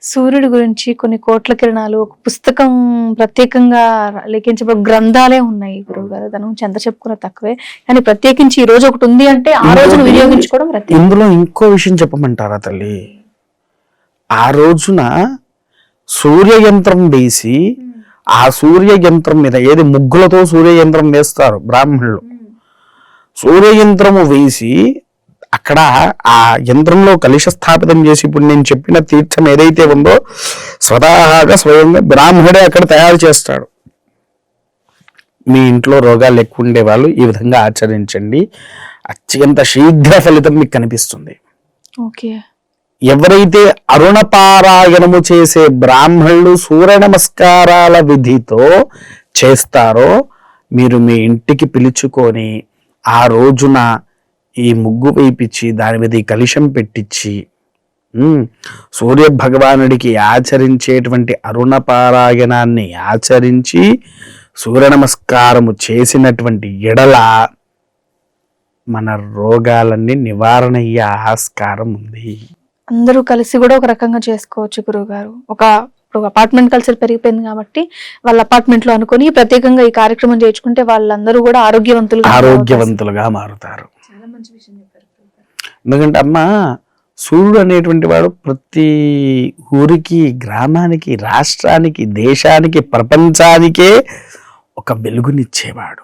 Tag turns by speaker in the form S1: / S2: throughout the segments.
S1: సూర్యుడి గురించి కొన్ని కోట్ల కిరణాలు ఒక పుస్తకం ప్రత్యేకంగా లేఖించబడి గ్రంథాలే ఉన్నాయి గురువు గారు. దాని గురించి ఎంత చెప్పుకున్నా తక్కువే. కానీ ప్రత్యేకించి ఈ రోజు ఒకటి ఉంది అంటే ఆ రోజును వినియోగించుకోవడం ప్రత్యేకం.
S2: ఇందులో ఇంకో విషయం చెప్పమంటారా తల్లి? ఆ రోజున సూర్య యంత్రం వేసి ఆ సూర్య యంత్రం మీద ఏది ముగ్గులతో సూర్య యంత్రం వేస్తారు బ్రాహ్మణులు. సూర్య యంత్రము వేసి అక్కడ ఆ యంత్రంలో కలుష స్థాపితం చేసి ఇప్పుడు నేను చెప్పిన తీర్థం ఏదైతే ఉందో స్వతహాగా స్వయంగా బ్రాహ్మణుడే అక్కడ తయారు చేస్తాడు. మీ ఇంట్లో రోగాలు ఎక్కువ ఉండే వాళ్ళు ఈ విధంగా ఆచరించండి, అత్యంత శీఘ్ర ఫలితం మీకు కనిపిస్తుంది.
S1: ఓకే.
S2: ఎవరైతే అరుణపారాయణము చేసే బ్రాహ్మణులు సూర్య నమస్కారాల విధితో చేస్తారో మీరు మీ ఇంటికి పిలుచుకొని ఆ రోజున ఈ ముగ్గు వేయించి దాని మీద ఈ కలుషం పెట్టించి సూర్య భగవానుడికి ఆచరించేటువంటి అరుణపారాయణాన్ని ఆచరించి సూర్య నమస్కారము చేసినటువంటి ఎడల మన రోగాలన్నీ నివారణ అయ్యే ఆస్కారం ఉంది.
S1: అందరూ కలిసి కూడా ఒక రకంగా చేసుకోవచ్చు గురువు గారు. ఇప్పుడు అపార్ట్మెంట్ కల్చర్ పెరిగిపోయింది కాబట్టి వాళ్ళ అపార్ట్మెంట్ లో అనుకుని ప్రత్యేకంగా ఈ కార్యక్రమం చేయించుకుంటే వాళ్ళందరూ కూడా
S2: ఆరోగ్యవంతులుగా మారుతారు.
S1: చాలా మంచి విషయం చెప్పారు.
S2: ఎందుకంటే అమ్మ సూర్యుడు అనేటువంటి వాడు ప్రతి ఊరికి, గ్రామానికి, రాష్ట్రానికి, దేశానికి, ప్రపంచానికే ఒక వెలుగునిచ్చేవాడు.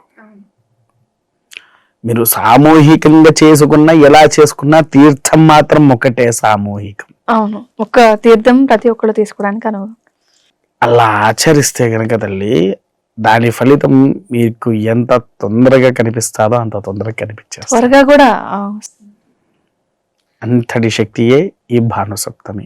S2: మీరు సామూహికంగా చేసుకున్నా ఎలా చేసుకున్నా తీర్థం మాత్రం ఒకటే సామూహికం.
S1: అవును, ఒక తీర్థం ప్రతి ఒక్కరు తీసుకోవడానికి అనువు.
S2: అలా ఆచరిస్తే గనక తల్లి దాని ఫలితం మీకు ఎంత తొందరగా కనిపిస్తాదో అంత తొందరగా కనిపించేస్తుంది.
S1: త్వరగా కూడా
S2: అంతటి శక్తియే ఈ భానుసప్తమి.